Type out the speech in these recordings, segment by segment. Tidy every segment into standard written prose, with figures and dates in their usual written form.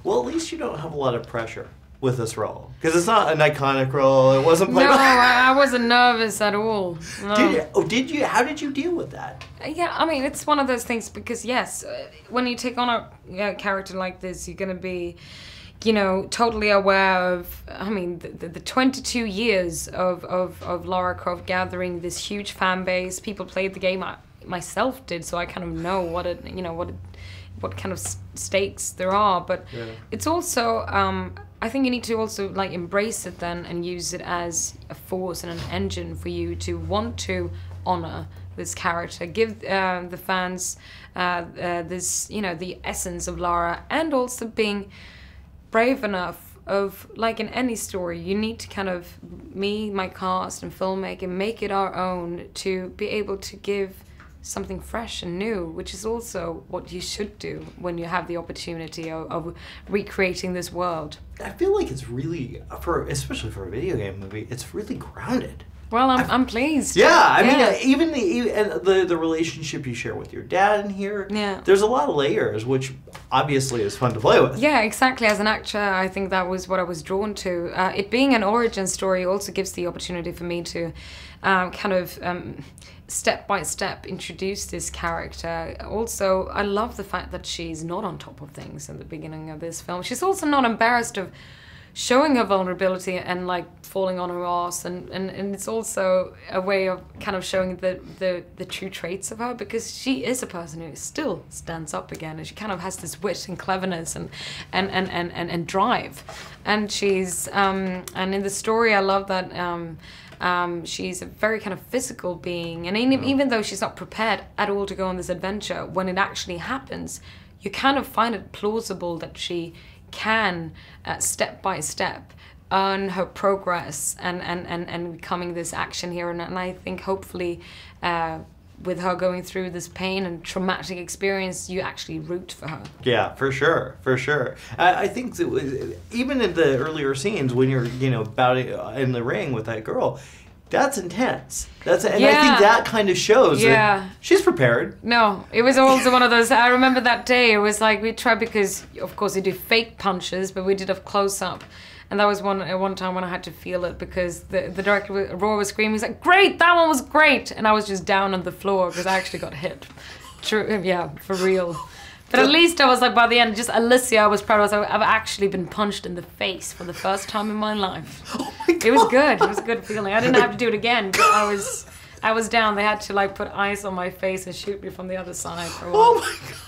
Well, at least you don't have a lot of pressure with this role, because it's not an iconic role. It wasn't played. No, I wasn't nervous at all. No. Did you? How did you deal with that? Yeah, I mean, it's one of those things because yes, when you take on a character like this, you're gonna be, you know, totally aware of. I mean, the 22 years of Lara Croft gathering this huge fan base. People played the game. I myself did, so I kind of know what it, you know, what kind of stakes there are. But it's also. I think you need to also like embrace it then and use it as a force and an engine for you to want to honor this character, give the fans this, you know, the essence of Lara, and also being brave enough of, like in any story, you need to kind of, my cast and filmmaker, make it our own to be able to give something fresh and new, which is also what you should do when you have the opportunity of recreating this world. I feel like it's really, especially for a video game movie, it's really grounded. Well, I'm pleased. Yeah, I mean, even the relationship you share with your dad in here, there's a lot of layers, which obviously is fun to play with. Yeah, exactly. As an actor, I think that was what I was drawn to. It being an origin story also gives the opportunity for me to kind of step by step introduce this character. Also, I love the fact that she's not on top of things at the beginning of this film. She's also not embarrassed of showing her vulnerability and like falling on her ass, and it's also a way of kind of showing the true traits of her, because she is a person who still stands up again, and she kind of has this wit and cleverness and drive, and she's and in the story I love that she's a very kind of physical being, and even though she's not prepared at all to go on this adventure, when it actually happens, you kind of find it plausible that she can, step by step, earn her progress and becoming this action hero. And I think hopefully with her going through this pain and traumatic experience, you actually root for her. Yeah, for sure, for sure. I think that even in the earlier scenes when you're, you know, in the ring with that girl, that's intense. I think that kind of shows that she's prepared. No, it was also one of those, I remember that day, it was like we tried, because of course they do fake punches, but we did a close-up. And that was one time when I had to feel it, because the director, Roy, was screaming. He's like, "Great, that one was great!" And I was just down on the floor because I actually got hit. True, yeah, for real. But at least I was like, by the end, just Alicia was proud. I was like, I've actually been punched in the face for the first time in my life. Oh my God. It was good. It was a good feeling. I didn't have to do it again. But I was down. They had to like put ice on my face and shoot me from the other side for a while. Oh my God.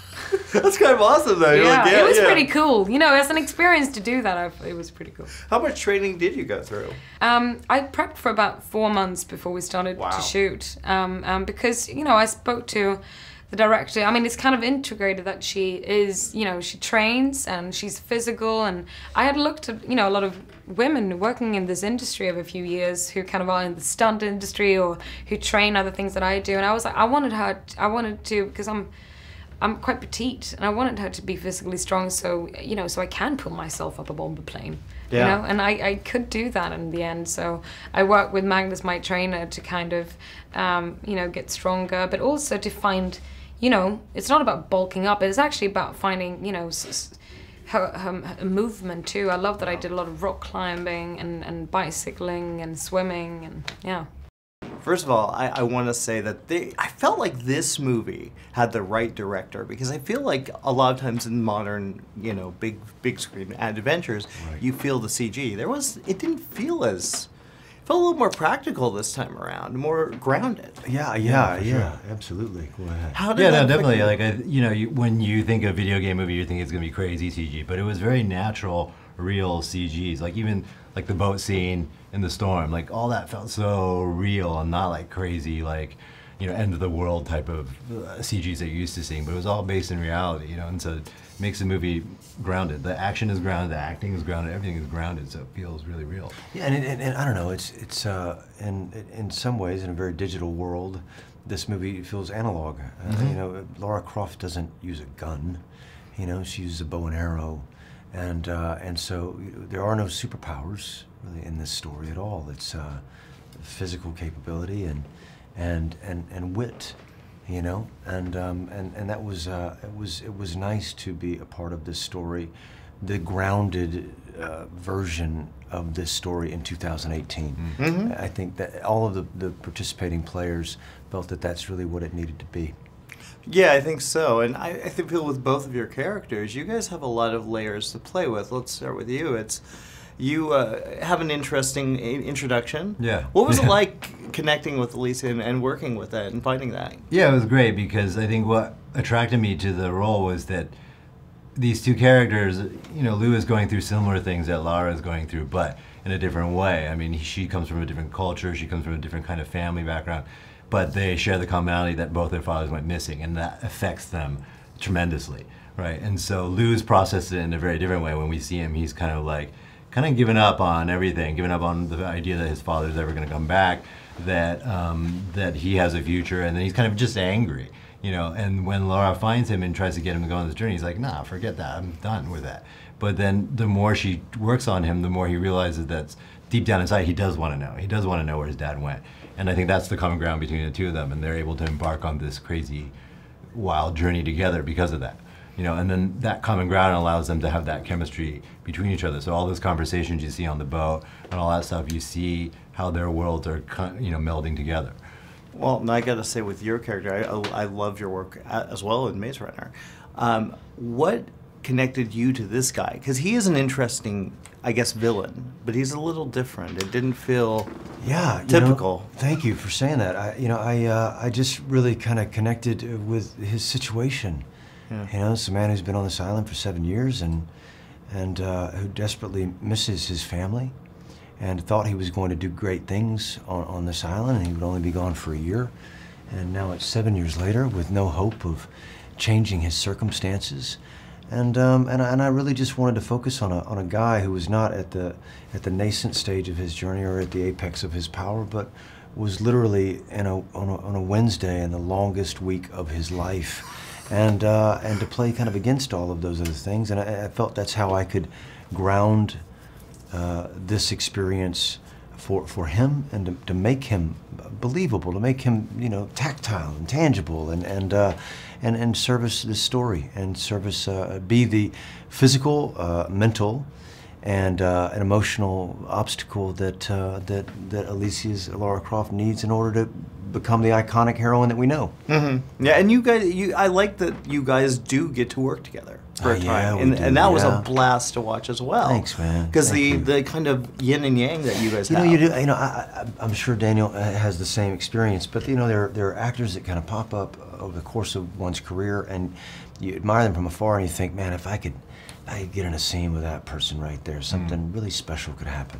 That's kind of awesome, though. Yeah, it was pretty cool. You know, as an experience to do that, it was pretty cool. How much training did you go through? I prepped for about 4 months before we started to shoot. Because, you know, I spoke to the director. I mean, it's kind of integrated that she is, you know, she trains and she's physical. And I had looked at, you know, a lot of women working in this industry over a few years who kind of are in the stunt industry or who train other things that I do. And I was like, I wanted to, because I'm quite petite, and I wanted her to be physically strong, so, you know, so I can pull myself up a bomber plane, you know, and I could do that in the end. So I worked with Magnus, my trainer, to kind of, you know, get stronger, but also to find, you know, it's not about bulking up, it's actually about finding, you know, her movement too. I love that I did a lot of rock climbing and bicycling and swimming, and yeah. First of all, I want to say that I felt like this movie had the right director, because I feel like a lot of times in modern, you know, big screen adventures, you feel the CG. It didn't feel as, it felt a little more practical this time around, more grounded. Yeah, absolutely. Go ahead. How did that definitely. Like, you know, when you think of video game movie, you think it's gonna be crazy CG, but it was very natural, real CGs. Like even like the boat scene in the storm, like all that felt so real and not like crazy, like, you know, end of the world type of CGs that you're used to seeing, but it was all based in reality, you know, and so it makes the movie grounded. The action is grounded, the acting is grounded, everything is grounded, so it feels really real. Yeah, and I don't know, it's in some ways, in a very digital world, this movie feels analog. You know, Lara Croft doesn't use a gun, you know, she uses a bow and arrow, and so there are no superpowers really in this story at all. It's physical capability and wit, you know, and that was it was nice to be a part of this story the grounded version of this story in 2018. Mm-hmm. I think that all of the participating players felt that that's really what it needed to be. Yeah, I think so. And I feel with both of your characters, you guys have a lot of layers to play with. Let's start with you. You have an interesting introduction. Yeah. What was it like connecting with Alicia and working with that and finding that? Yeah, it was great because I think what attracted me to the role was that these two characters, you know, Lou is going through similar things that Lara is going through, but in a different way. I mean, she comes from a different culture, she comes from a different kind of family background, but they share the commonality that both their fathers went missing, and that affects them tremendously, right? And so Lou's processed it in a very different way. When we see him, he's kind of given up on everything, given up on the idea that his father's ever going to come back, that he has a future, and then he's kind of just angry, you know. And when Lara finds him and tries to get him to go on this journey, he's like, nah, forget that, I'm done with that. But then the more she works on him, the more he realizes that deep down inside, he does want to know. He does want to know where his dad went. And I think that's the common ground between the two of them, and they're able to embark on this crazy, wild journey together because of that. You know, and then that common ground allows them to have that chemistry between each other. So all those conversations you see on the boat and all that stuff, you see how their worlds are, you know, melding together. Well, and I got to say, with your character, I love your work as well in Maze Runner. What connected you to this guy? Because he is an interesting, I guess, villain, but he's a little different. It didn't feel typical. You know, thank you for saying that. I just really kind of connected with his situation. Yeah. You know, it's a man who's been on this island for 7 years and who desperately misses his family and thought he was going to do great things on this island, and he would only be gone for a year. And now it's 7 years later with no hope of changing his circumstances. And I really just wanted to focus on a guy who was not at the nascent stage of his journey or at the apex of his power, but was literally on a Wednesday in the longest week of his life. And to play kind of against all of those other things. And I felt that's how I could ground this experience for him, and to make him believable, to make him, you know, tactile and tangible, and service this story, and service be the physical, mental, and an emotional obstacle that Alicia's Lara Croft needs in order to become the iconic heroine that we know. Mm-hmm. Yeah, and you guys, I like that you guys do get to work together for a time, and that was a blast to watch as well. Thanks, man. Because the kind of yin and yang that you guys have. You know, I'm sure Daniel has the same experience, but you know, there are actors that kind of pop up over the course of one's career, and you admire them from afar, and you think, man, if I could get in a scene with that person right there, something really special could happen.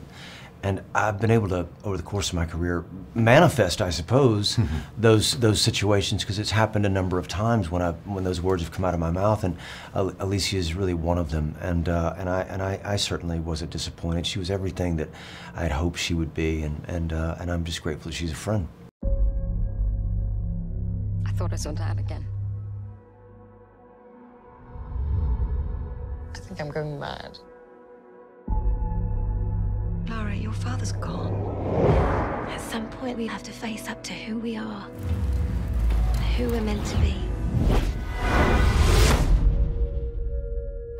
And I've been able to, over the course of my career, manifest, I suppose, those situations, because it's happened a number of times when those words have come out of my mouth, and Alicia is really one of them. And I certainly wasn't disappointed. She was everything that I had hoped she would be, and I'm just grateful that she's a friend. I thought I saw Dad again. I think I'm going mad. Lara, your father's gone. At some point, we have to face up to who we are, who we're meant to be.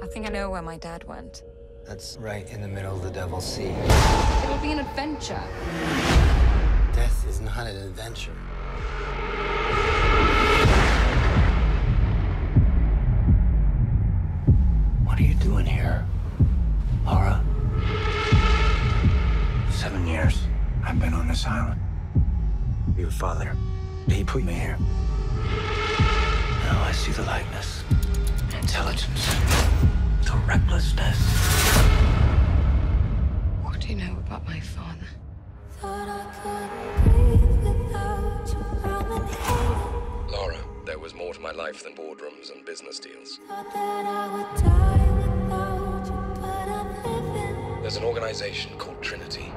I think I know where my dad went. That's right in the middle of the Devil's Sea. It'll be an adventure. Death is not an adventure. What are you doing here, Lara? 7 years I've been on this island. Your father, he put me here. Now I see the likeness, the intelligence, the recklessness. What do you know about my father? Lara, there was more to my life than boardrooms and business deals. There's an organization called Trinity.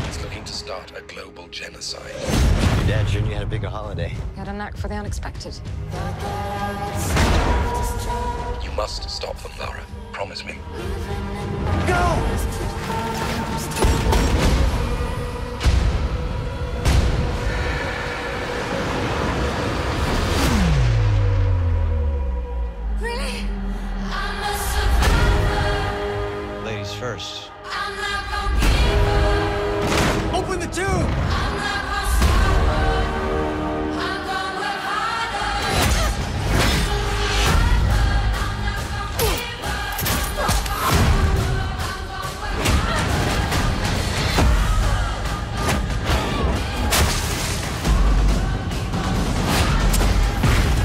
It's looking to start a global genocide. Your dad sure you had a bigger holiday. He had a knack for the unexpected. You must stop them, Lara. Promise me. Really? I'm a survivor. first. Open the tube!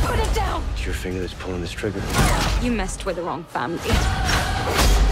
Put it down! It's your finger that's pulling this trigger. You messed with the wrong family.